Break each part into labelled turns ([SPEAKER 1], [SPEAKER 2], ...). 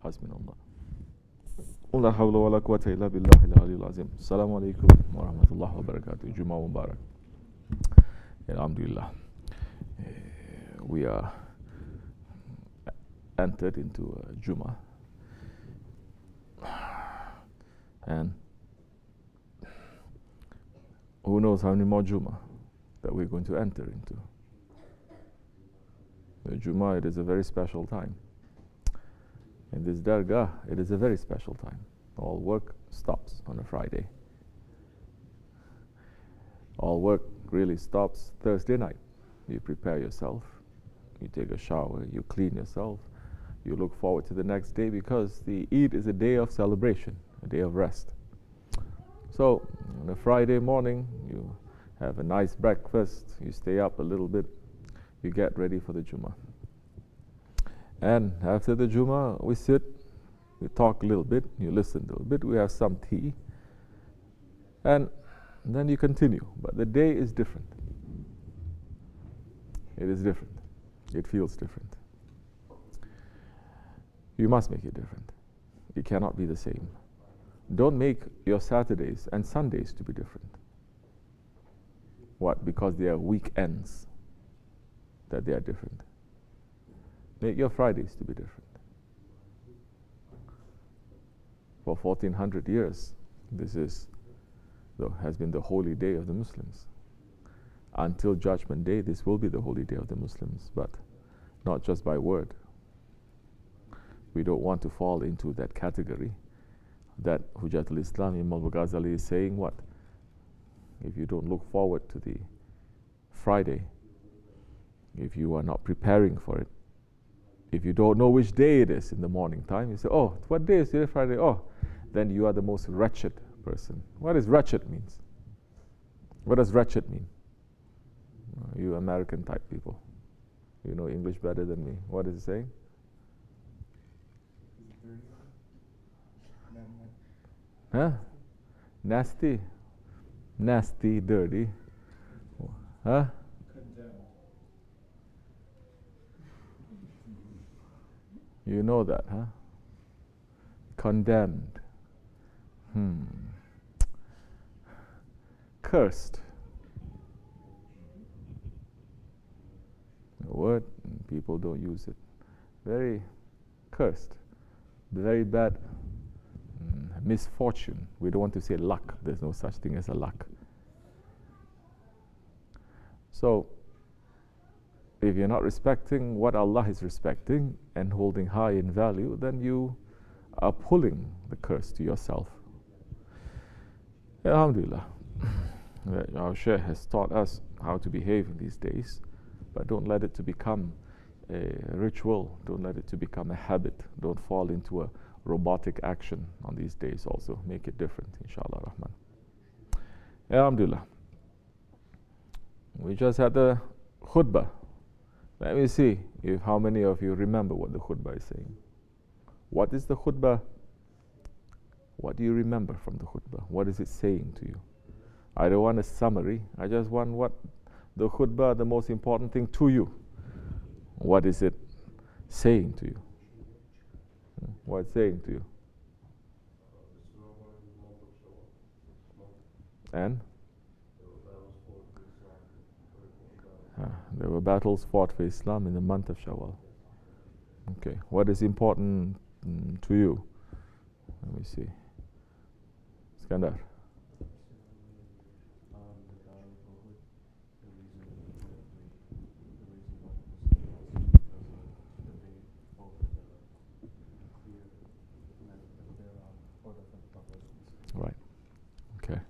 [SPEAKER 1] Hasbunallah. La hawla wa la quwwata illa billahi al-aliyyil azim. Assalamu alaikum wa rahmatullahi wa barakatuh. Juma Mubarak. Alhamdulillah. We are entered into Juma. And who knows how many more Juma that we're going to enter into. The Juma, it is a very special time. In this Dargah, it is a very special time. All work stops on a Friday. All work really stops Thursday night. You prepare yourself, you take a shower, you clean yourself, you look forward to the next day because the Eid is a day of celebration, a day of rest. So, on a Friday morning, you have a nice breakfast, you stay up a little bit, you get ready for the Jummah. And after the Jummah, we sit, we talk a little bit, you listen a little bit, we have some tea, and then you continue. But the day is different. It is different. It feels different. You must make it different. It cannot be the same. Don't make your Saturdays and Sundays to be different. What? Because they are weekends that they are different. Make your Fridays to be different. For 1400 years, this has been the holy day of the Muslims. Until Judgment Day, this will be the holy day of the Muslims, but not just by word. We don't want to fall into that category that Hujjatul Islam Imam al-Ghazali is saying, what? If you don't look forward to the Friday, if you are not preparing for it, if you don't know which day it is in the morning time, you say, oh, what day is today, Friday? Oh, then you are the most wretched person. What does wretched means? What does wretched mean? You American type people. You know English better than me. What is it saying? Huh? Nasty? Nasty, dirty. Huh? You know that, huh? Condemned. Cursed. A word, people don't use it. Very cursed. Very bad misfortune. We don't want to say luck. There's no such thing as a luck. So, if you're not respecting what Allah is respecting and holding high in value, then you are pulling the curse to yourself. Alhamdulillah. Our Shaykh has taught us how to behave in these days, but don't let it to become a ritual. Don't let it to become a habit. Don't fall into a robotic action on these days also. Make it different, inshallah rahman. Alhamdulillah. We just had the khutbah. Let me see if how many of you remember what the khutbah is saying. What is the khutbah? What do you remember from the khutbah? What is it saying to you? I don't want a summary. I just want what the khutbah, the most important thing to you. What is it saying to you? What it's saying to you? And? There were battles fought for Islam in the month of Shawwal. Okay, what is important to you? Let me see. Skandar. Right. Okay.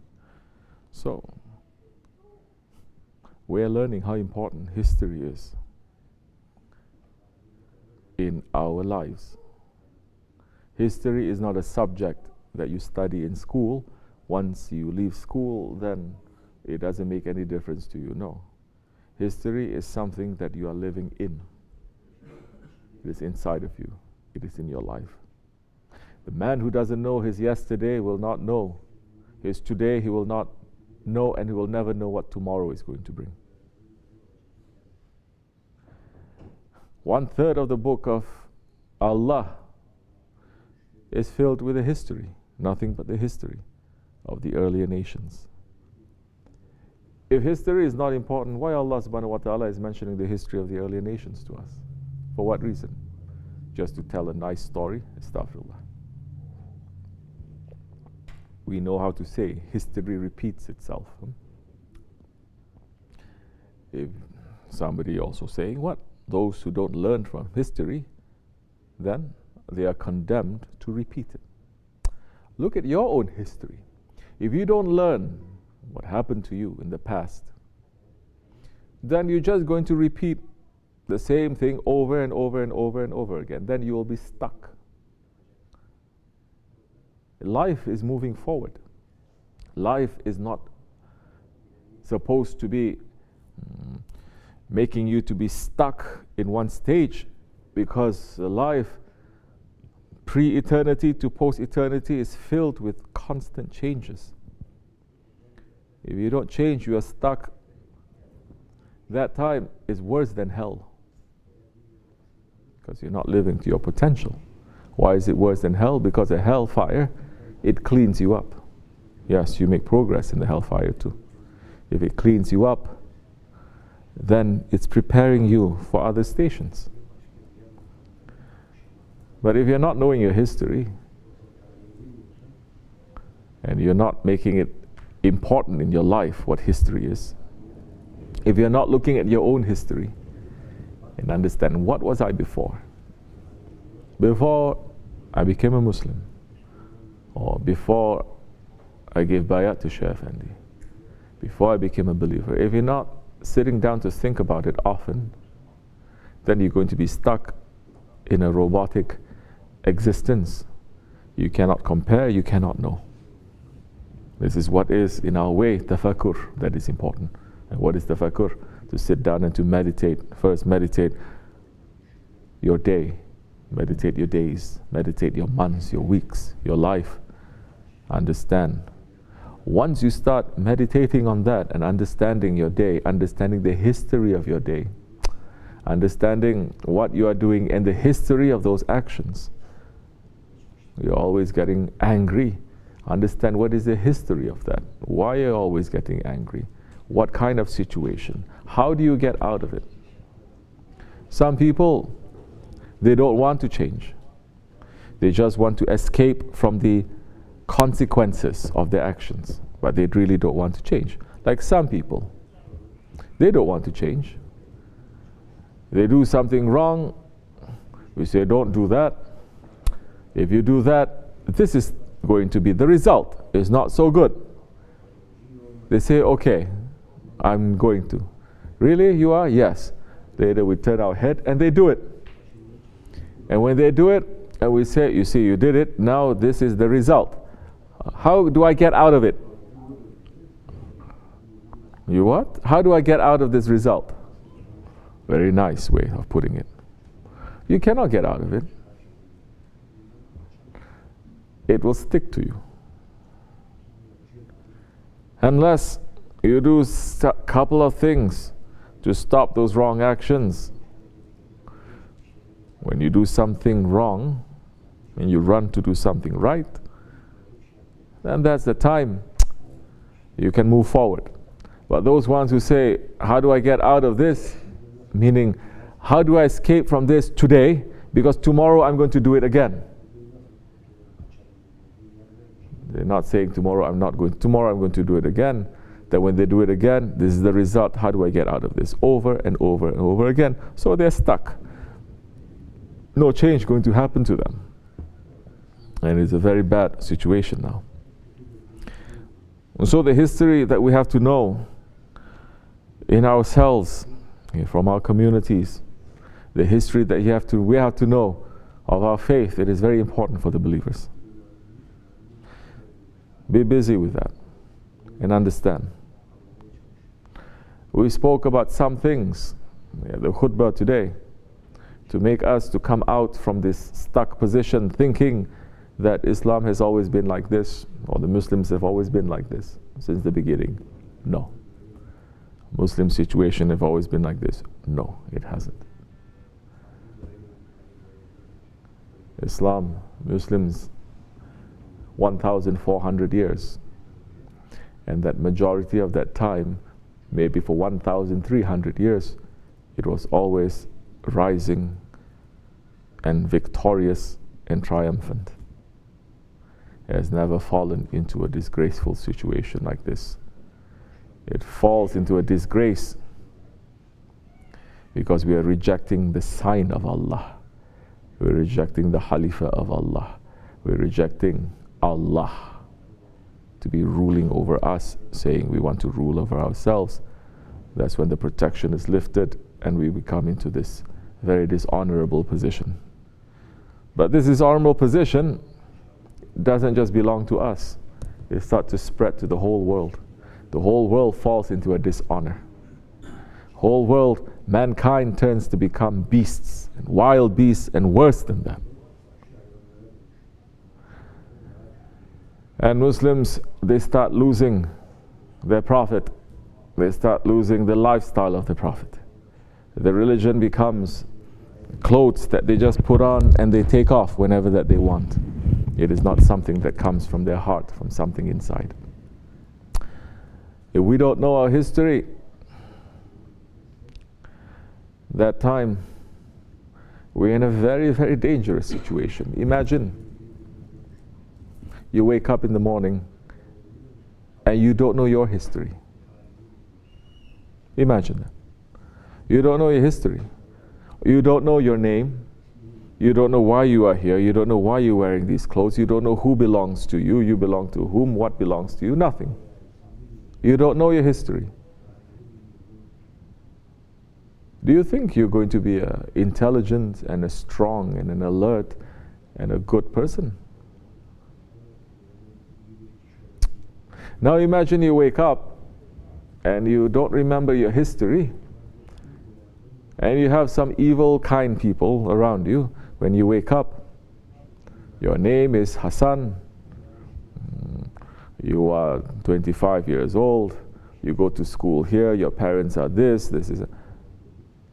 [SPEAKER 1] So, we are learning how important history is in our lives. History is not a subject that you study in school. Once you leave school, then it doesn't make any difference to you. No. History is something that you are living in. It is inside of you. It is in your life. The man who doesn't know his yesterday will not know his today. He will not know, and he will never know what tomorrow is going to bring. 1/3 of the book of Allah is filled with a history, nothing but the history of the earlier nations. If history is not important, why Allah subhanahu wa ta'ala is mentioning the history of the earlier nations to us? For what reason? Just to tell a nice story? Astaghfirullah. We know how to say history repeats itself. If somebody also saying, what? Those who don't learn from history, then they are condemned to repeat it. Look at your own history. If you don't learn what happened to you in the past, then you're just going to repeat the same thing over and over and over and over again. Then you will be stuck. Life is moving forward. Life is not supposed to be making you to be stuck in one stage, because life pre-eternity to post-eternity is filled with constant changes. If you don't change, you are stuck. That time is worse than hell, because you're not living to your potential. Why is it worse than hell? Because a hellfire, it cleans you up. Yes, you make progress in the hellfire too. If it cleans you up, then it's preparing you for other stations. But if you're not knowing your history, and you're not making it important in your life what history is, if you're not looking at your own history and understand, what was I before? Before I became a Muslim, or before I gave bayat to Shaykh Effendi, before I became a believer. If you're not sitting down to think about it often, then you're going to be stuck in a robotic existence. You cannot compare, you cannot know. This is what is, in our way, tafakkur, that is important. And what is tafakkur? To sit down and to meditate. First, meditate your day, meditate your days, meditate your months, your weeks, your life. Understand. Once you start meditating on that and understanding your day, understanding the history of your day, understanding what you are doing and the history of those actions, you're always getting angry. Understand what is the history of that. Why are you always getting angry? What kind of situation? How do you get out of it? Some people, they don't want to change. They just want to escape from the consequences of their actions, but they really don't want to change. Like some people, they don't want to change. They do something wrong, we say, don't do that. If you do that, this is going to be the result. It's not so good. They say, okay, I'm going to. Really, you are? Yes. Later we turn our head and they do it. And when they do it, and we say, you see, you did it, now this is the result. How do I get out of it? You what? How do I get out of this result? Very nice way of putting it. You cannot get out of it. It will stick to you. Unless you do a couple of things to stop those wrong actions. When you do something wrong, and you run to do something right, then that's the time you can move forward. But those ones who say, how do I get out of this? Meaning, how do I escape from this today? Because tomorrow I'm going to do it again. They're not saying tomorrow I'm going to do it again. That when they do it again, this is the result. How do I get out of this? Over and over and over again. So they're stuck. No change going to happen to them. And it's a very bad situation now. And so the history that we have to know in ourselves, from our communities, the history that we have to know of our faith, it is very important for the believers. Be busy with that and understand. We spoke about some things, the khutbah today, to make us to come out from this stuck position thinking that Islam has always been like this, or the Muslims have always been like this since the beginning. No. Muslim situation have always been like this. No, it hasn't. Islam, Muslims 1,400 years. And that majority of that time, maybe for 1,300 years, it was always rising and victorious and triumphant. It has never fallen into a disgraceful situation like this. It falls into a disgrace because we are rejecting the sign of Allah. We're rejecting the Khalifa of Allah. We're rejecting Allah to be ruling over us, saying we want to rule over ourselves. That's when the protection is lifted and we become into this very dishonorable position. But this dishonorable position doesn't just belong to us. It starts to spread to the whole world. The whole world falls into a dishonor. Whole world, mankind turns to become beasts, and wild beasts, and worse than that. And Muslims, they start losing their Prophet. They start losing the lifestyle of the Prophet. The religion becomes clothes that they just put on and they take off whenever that they want. It is not something that comes from their heart, from something inside. If we don't know our history, that time we're in a very, very dangerous situation. Imagine you wake up in the morning and you don't know your history. Imagine that. You don't know your history. You don't know your name. You don't know why you are here. You don't know why you're wearing these clothes. You don't know who belongs to you. You belong to whom. What belongs to you. Nothing. You don't know your history. Do you think you're going to be an intelligent and a strong and an alert and a good person? Now imagine you wake up and you don't remember your history, and you have some evil, kind people around you. When you wake up, your name is Hassan, you are 25 years old, you go to school here, your parents are this is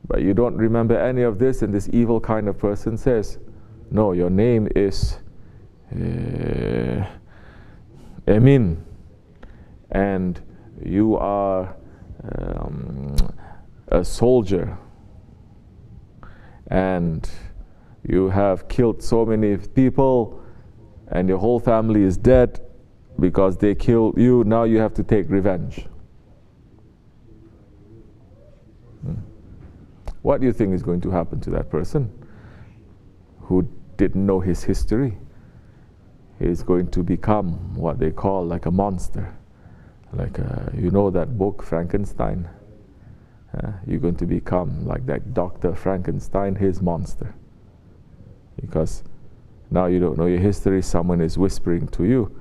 [SPEAKER 1] but you don't remember any of this, and this evil kind of person says, no, your name is Emin, and you are a soldier, and you have killed so many people, and your whole family is dead because they killed you. Now you have to take revenge. What do you think is going to happen to that person who didn't know his history? He's going to become what they call like a monster. Like, you know that book, Frankenstein? You're going to become like that Dr. Frankenstein, his monster. Because now you don't know your history, someone is whispering to you,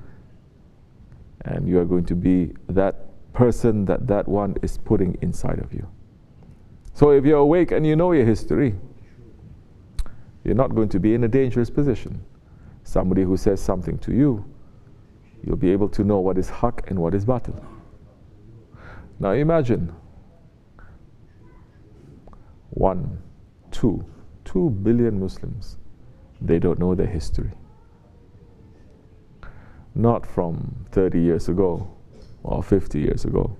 [SPEAKER 1] and you are going to be that person that one is putting inside of you. So if you're awake and you know your history, you're not going to be in a dangerous position. Somebody who says something to you, you'll be able to know what is haq and what is batil. Now imagine 2 billion Muslims, they don't know their history. Not from 30 years ago or 50 years ago.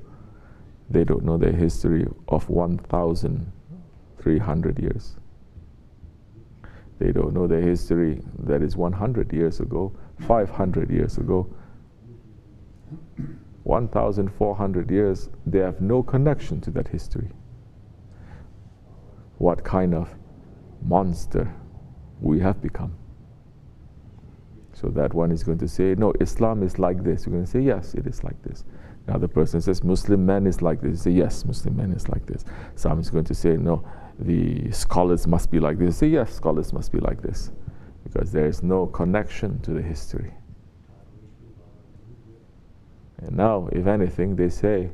[SPEAKER 1] They don't know their history of 1,300 years. They don't know their history that is 100 years ago, 500 years ago, 1,400 years. They have no connection to that history. What kind of monster we have become. So that one is going to say, no, Islam is like this. We're going to say, yes, it is like this. Now the person says, Muslim man is like this. You say, yes, Muslim man is like this. Some is going to say, no, the scholars must be like this. You say, yes, scholars must be like this. Because there is no connection to the history. And now, if anything, they say,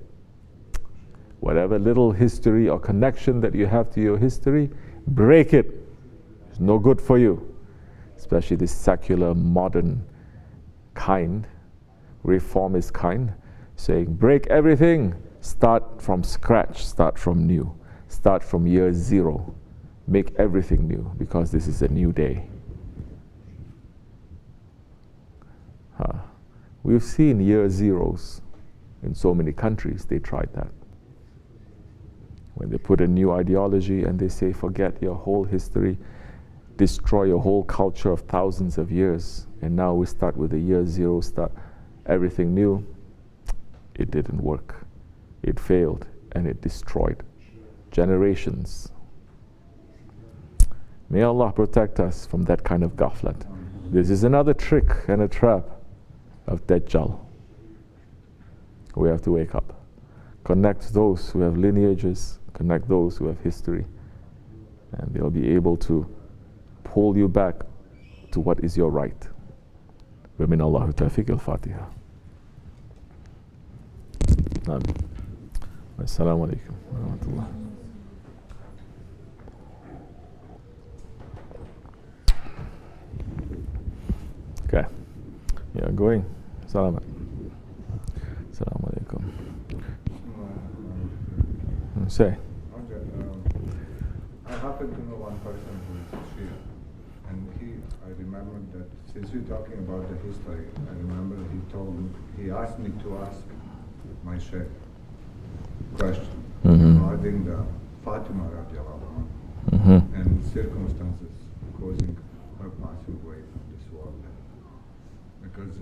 [SPEAKER 1] whatever little history or connection that you have to your history, break it. It's no good for you. Especially this secular, modern kind, reformist kind, saying, break everything, start from scratch, start from new, start from year zero, make everything new, because this is a new day. We've seen year zeros in so many countries. They tried that. When they put a new ideology and they say, forget your whole history, destroy your whole culture of thousands of years, and now we start with the year zero, start everything new. It didn't work. It failed, and it destroyed generations. May Allah protect us from that kind of ghaflat. This is another trick and a trap of Dajjal. We have to wake up. Connect those who have lineages, connect those who have history, and they'll be able to pull you back to what is your right. ومن الله التوفيق الفاتحة. آمين. السلام عليكم ورحمة الله. Okay. Yeah, going. Salamat. Assalamu alaikum. Say.
[SPEAKER 2] I happen to know one person who is Shia, and I remember that since we're talking about the history, I remember he asked me to ask my sheikh question regarding the Fatima radiallahu anha and circumstances causing her passing away from this world. Because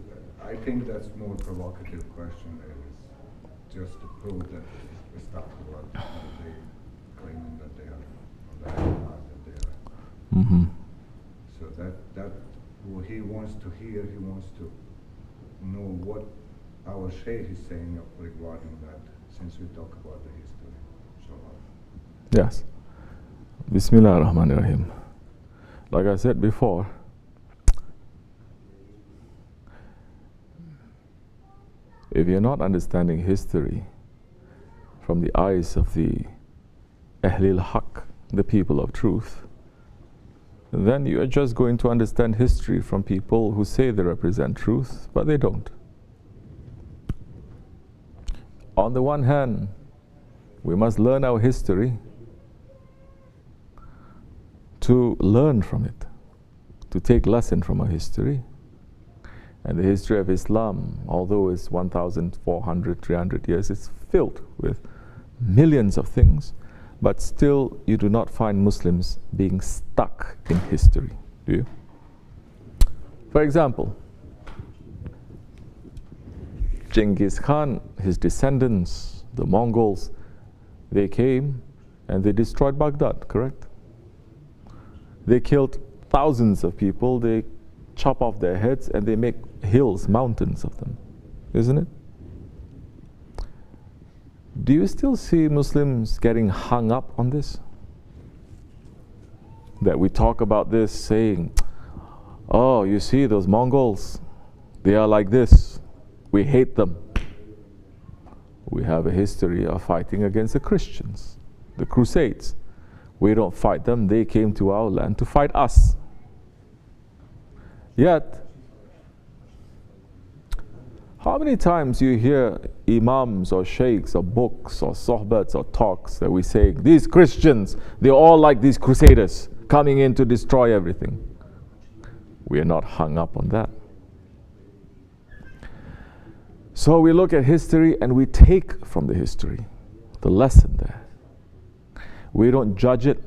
[SPEAKER 2] I think that's more provocative question is just to prove that it's not what they claiming that they are on the path that they are. So that what he wants to hear, he wants to know what our Shaykh is saying regarding that, since we talk about the history. Shawwal.
[SPEAKER 1] Yes. Bismillah ar-Rahman ar-Rahim. Like I said before, if you're not understanding history from the eyes of the Ahlul Haq, the people of truth, then you are just going to understand history from people who say they represent truth, but they don't. On the one hand, we must learn our history to learn from it, to take lesson from our history. And the history of Islam, although it's 1,400, 300 years, it's filled with millions of things, but still you do not find Muslims being stuck in history, do you? For example, Genghis Khan, his descendants, the Mongols, they came and they destroyed Baghdad, correct? They killed thousands of people, they chop off their heads and they make hills, mountains of them, isn't it? Do you still see Muslims getting hung up on this? That we talk about this saying, oh, you see those Mongols, they are like this, we hate them. We have a history of fighting against the Christians, the Crusades. We don't fight them, they came to our land to fight us. Yet, how many times you hear imams or sheikhs or books or sohbats or talks that we say, these Christians, they're all like these crusaders coming in to destroy everything. We are not hung up on that. So we look at history and we take from the history the lesson there. We don't judge it,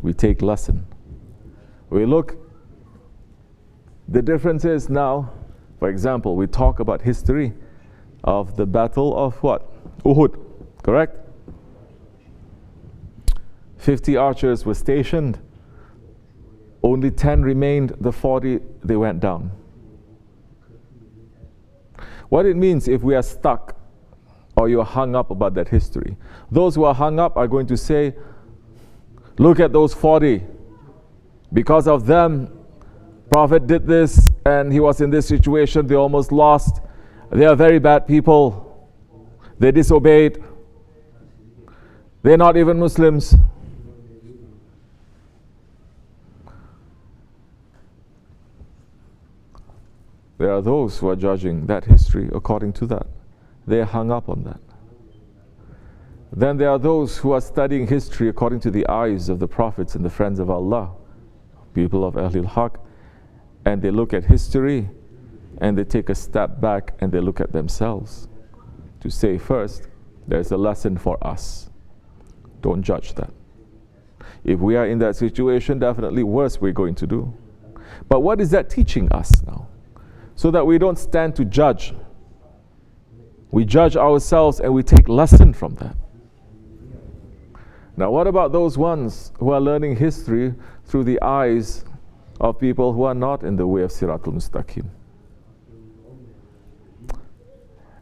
[SPEAKER 1] we take lesson. We look. The difference is now, for example, we talk about history of the battle of what? Uhud, correct? 50 archers were stationed, only 10 remained, the 40, they went down. What it means if we are stuck or you're hung up about that history. Those who are hung up are going to say, look at those 40, because of them, Prophet did this and he was in this situation, they almost lost. They are very bad people. They disobeyed. They're not even Muslims. There are those who are judging that history according to that. They are hung up on that. Then there are those who are studying history according to the eyes of the prophets and the friends of Allah, people of Ahlul Haq, and they look at history and they take a step back and they look at themselves to say, first, there's a lesson for us. Don't judge that. If we are in that situation, definitely worse we're going to do. But what is that teaching us now? So that we don't stand to judge. We judge ourselves and we take lesson from that. Now what about those ones who are learning history through the eyes of people who are not in the way of Siratul Mustaqim?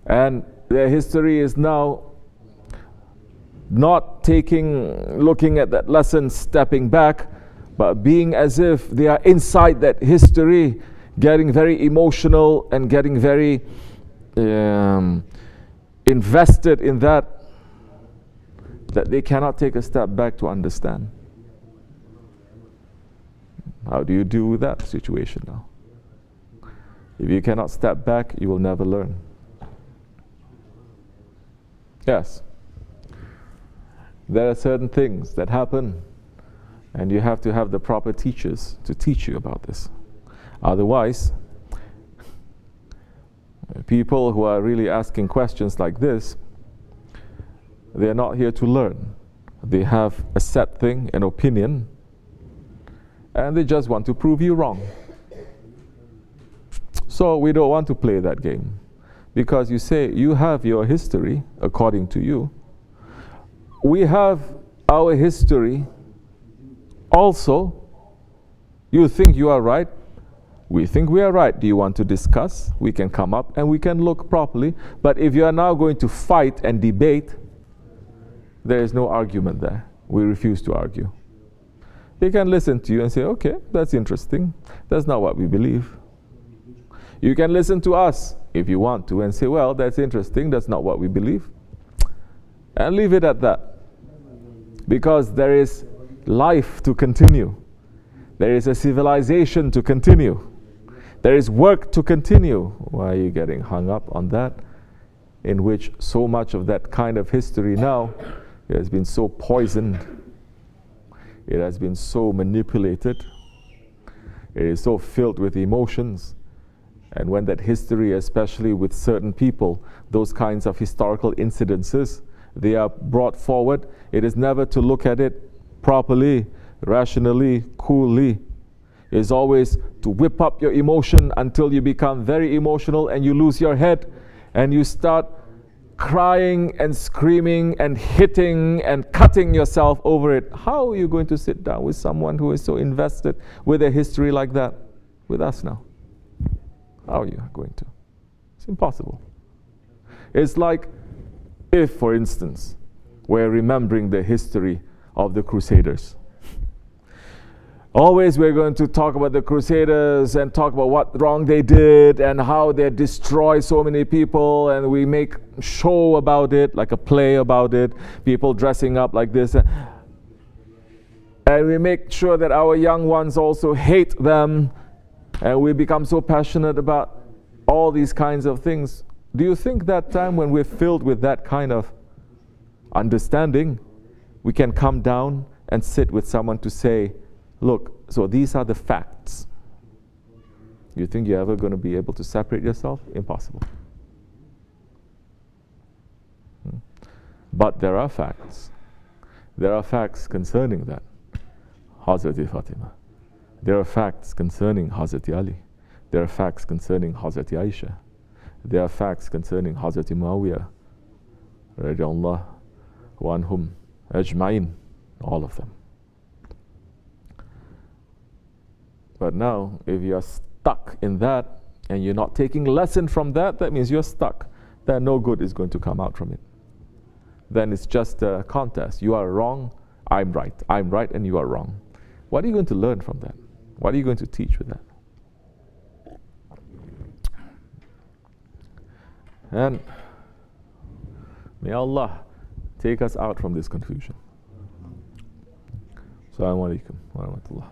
[SPEAKER 1] And their history is now not looking at that lesson, stepping back, but being as if they are inside that history, getting very emotional and getting very invested in that they cannot take a step back to understand. How do you deal with that situation now? If you cannot step back, you will never learn. Yes. There are certain things that happen, and you have to have the proper teachers to teach you about this. Otherwise, people who are really asking questions like this, they are not here to learn. They have a set thing, an opinion, and they just want to prove you wrong. So we don't want to play that game, because you say you have your history according to you. We have our history also. You think you are right, we think we are right. Do you want to discuss? We can come up and we can look properly. But if you are now going to fight and debate, there is no argument there. We refuse to argue. They can listen to you and say, okay, that's interesting. That's not what we believe. You can listen to us if you want to and say, well, that's interesting. That's not what we believe. And leave it at that. Because there is life to continue. There is a civilization to continue. There is work to continue. Why are you getting hung up on that? In which so much of that kind of history now has been so poisoned. It has been so manipulated. It is so filled with emotions. And when that history, especially with certain people, those kinds of historical incidences, they are brought forward, it is never to look at it properly, rationally, coolly. It is always to whip up your emotion until you become very emotional and you lose your head and you start crying and screaming and hitting and cutting yourself over it. How are you going to sit down with someone who is so invested with a history like that with us now? How are you going to? It's impossible. It's like if, for instance, we're remembering the history of the Crusaders. Always we're going to talk about the Crusaders and talk about what wrong they did and how they destroyed so many people, and we make show about it, like a play about it, people dressing up like this. And we make sure that our young ones also hate them, and we become so passionate about all these kinds of things. Do you think that time when we're filled with that kind of understanding, we can come down and sit with someone to say, look, so these are the facts. You think you're ever going to be able to separate yourself? Impossible. But there are facts. There are facts concerning that. Hazrati Fatima. There are facts concerning Hazrati Ali. There are facts concerning Hazrati Aisha. There are facts concerning Hazrati Muawiyah, radiallahu anhum ajma'in, all of them. But now, if you are stuck in that and you're not taking lesson from that, that means you're stuck. Then no good is going to come out from it. Then it's just a contest. You are wrong, I'm right. I'm right and you are wrong. What are you going to learn from that? What are you going to teach with that? And may Allah take us out from this confusion. Assalamu alaikum wa rahmatullah.